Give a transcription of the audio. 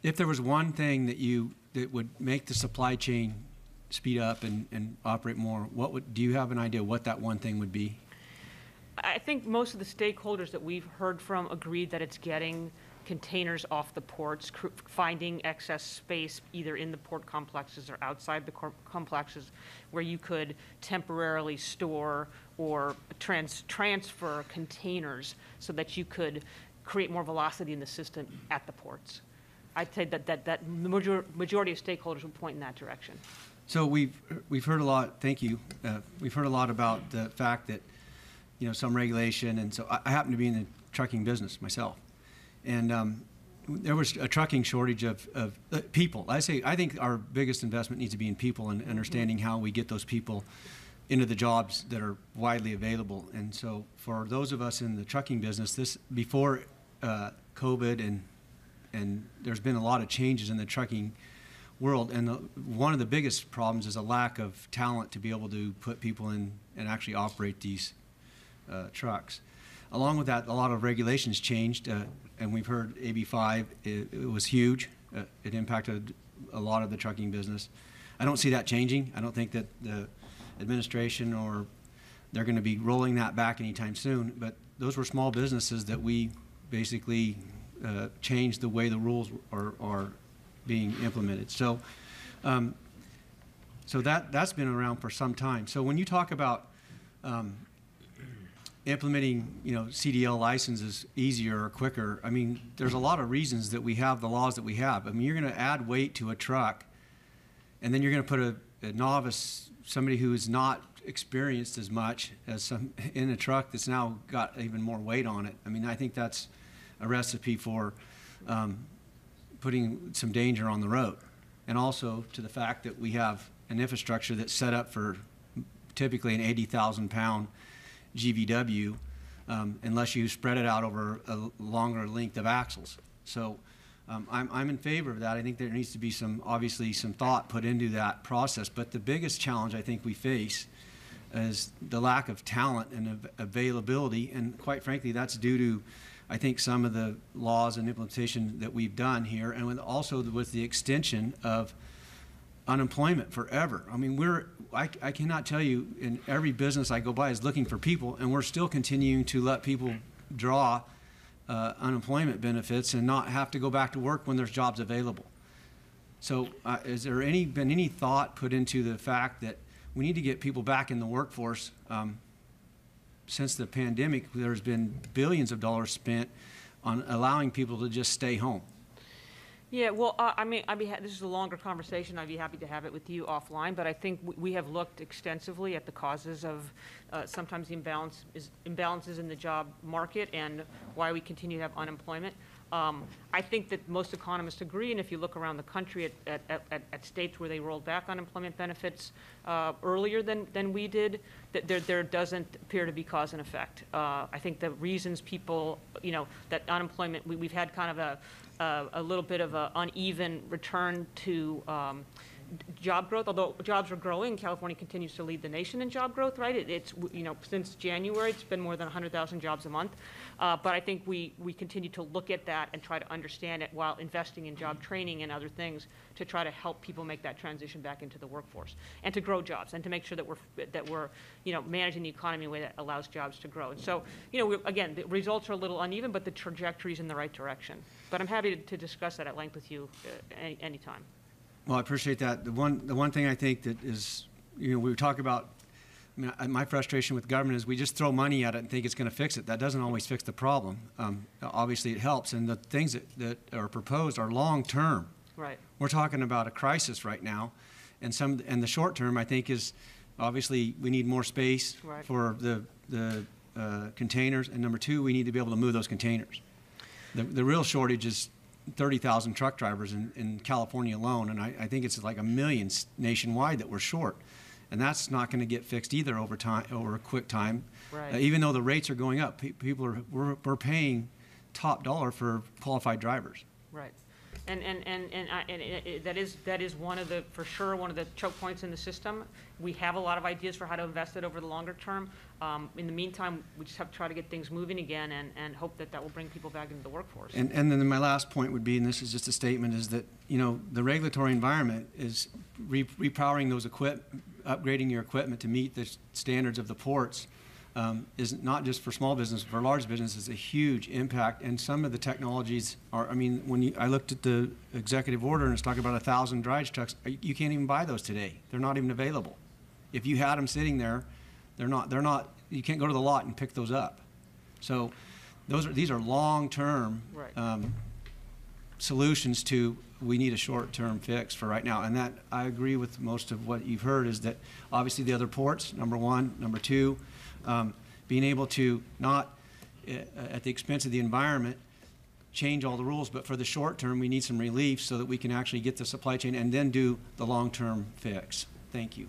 If there was one thing that would make the supply chain speed up and operate more, do you have an idea what that one thing would be? I think most of the stakeholders that we've heard from agreed that it's getting containers off the ports, finding excess space either in the port complexes or outside the complexes where you could temporarily store or transfer containers so that you could create more velocity in the system at the ports. I'd say that the majority of stakeholders would point in that direction. So we've heard a lot. Thank you. We've heard a lot about the fact that some regulation, and so I happen to be in the trucking business myself, and there was a trucking shortage of people. I think our biggest investment needs to be in people and understanding how we get those people into the jobs that are widely available. And so for those of us in the trucking business, this before COVID and there's been a lot of changes in the trucking world, and one of the biggest problems is a lack of talent to be able to put people in and actually operate these trucks. Along with that, a lot of regulations changed, and we've heard AB5, it was huge. It impacted a lot of the trucking business. I don't see that changing. I don't think that the administration or they're going to be rolling that back anytime soon, but those were small businesses that we basically changed the way the rules are being implemented. So that's been around for some time. So when you talk about implementing, CDL licenses easier or quicker, I mean, there's a lot of reasons that we have the laws that we have. I mean, you're going to add weight to a truck, and then you're going to put a novice, somebody who is not experienced as much as some in a truck that's now got even more weight on it. I mean, I think that's a recipe for putting some danger on the road, and also to the fact that we have an infrastructure that's set up for typically an 80,000 pound GVW, unless you spread it out over a longer length of axles. So I'm in favor of that. I think there needs to be obviously some thought put into that process. But the biggest challenge I think we face is the lack of talent and availability, and quite frankly, that's due to, I think, some of the laws and implementation that we've done here, and also with the extension of unemployment forever. I mean, I cannot tell you, in every business I go by is looking for people, and we're still continuing to let people draw unemployment benefits and not have to go back to work when there's jobs available. So has there been any thought put into the fact that we need to get people back in the workforce? Since the pandemic, there's been billions of dollars spent on allowing people to just stay home. Yeah, well, I mean, this is a longer conversation. I'd be happy to have it with you offline, but I think we have looked extensively at the causes of sometimes imbalances in the job market and why we continue to have unemployment. I think that most economists agree, and if you look around the country at states where they rolled back unemployment benefits earlier than we did, that there doesn't appear to be cause and effect. I think the reasons people, that unemployment, we've had kind of a little bit of an uneven return to job growth. Although jobs are growing, California continues to lead the nation in job growth, right? It's since January, it's been more than 100,000 jobs a month. But I think we continue to look at that and try to understand it while investing in job training and other things to try to help people make that transition back into the workforce and to grow jobs and to make sure that we're managing the economy in a way that allows jobs to grow. And so, again, the results are a little uneven, but the trajectory is in the right direction. But I'm happy to discuss that at length with you anytime. Well, I appreciate that. The one thing I think that is, we talk about, my frustration with government is we just throw money at it and think it's going to fix it. That doesn't always fix the problem. Obviously, it helps, and the things that are proposed are long term. Right. We're talking about a crisis right now, and the short term I think is obviously we need more space for the containers, and number two, we need to be able to move those containers. The real shortage is 30,000 truck drivers in California alone, and I think it's like 1 million nationwide that we're short, and that's not going to get fixed either over a quick time. Right. Even though the rates are going up, we're paying top dollar for qualified drivers. Right. That is one of the, for sure, one of the choke points in the system. We have a lot of ideas for how to invest it over the longer term. In the meantime, we just have to try to get things moving again and hope that will bring people back into the workforce. And then my last point would be, and this is just a statement, is that, you know, the regulatory environment is repowering those upgrading your equipment to meet the standards of the ports. Is not just for small business, for large business is a huge impact. And some of the technologies are, I mean, when I looked at the executive order and it's talking about 1,000 dryage trucks, you can't even buy those today. They're not even available. If you had them sitting there, they're not, you can't go to the lot and pick those up. So these are long-term Right. Solutions to, we need a short-term fix for right now. And that, I agree with most of what you've heard, is that obviously the other ports, number one. Number two, being able to not, at the expense of the environment, change all the rules, but for the short term, we need some relief so that we can actually get the supply chain and then do the long-term fix. Thank you.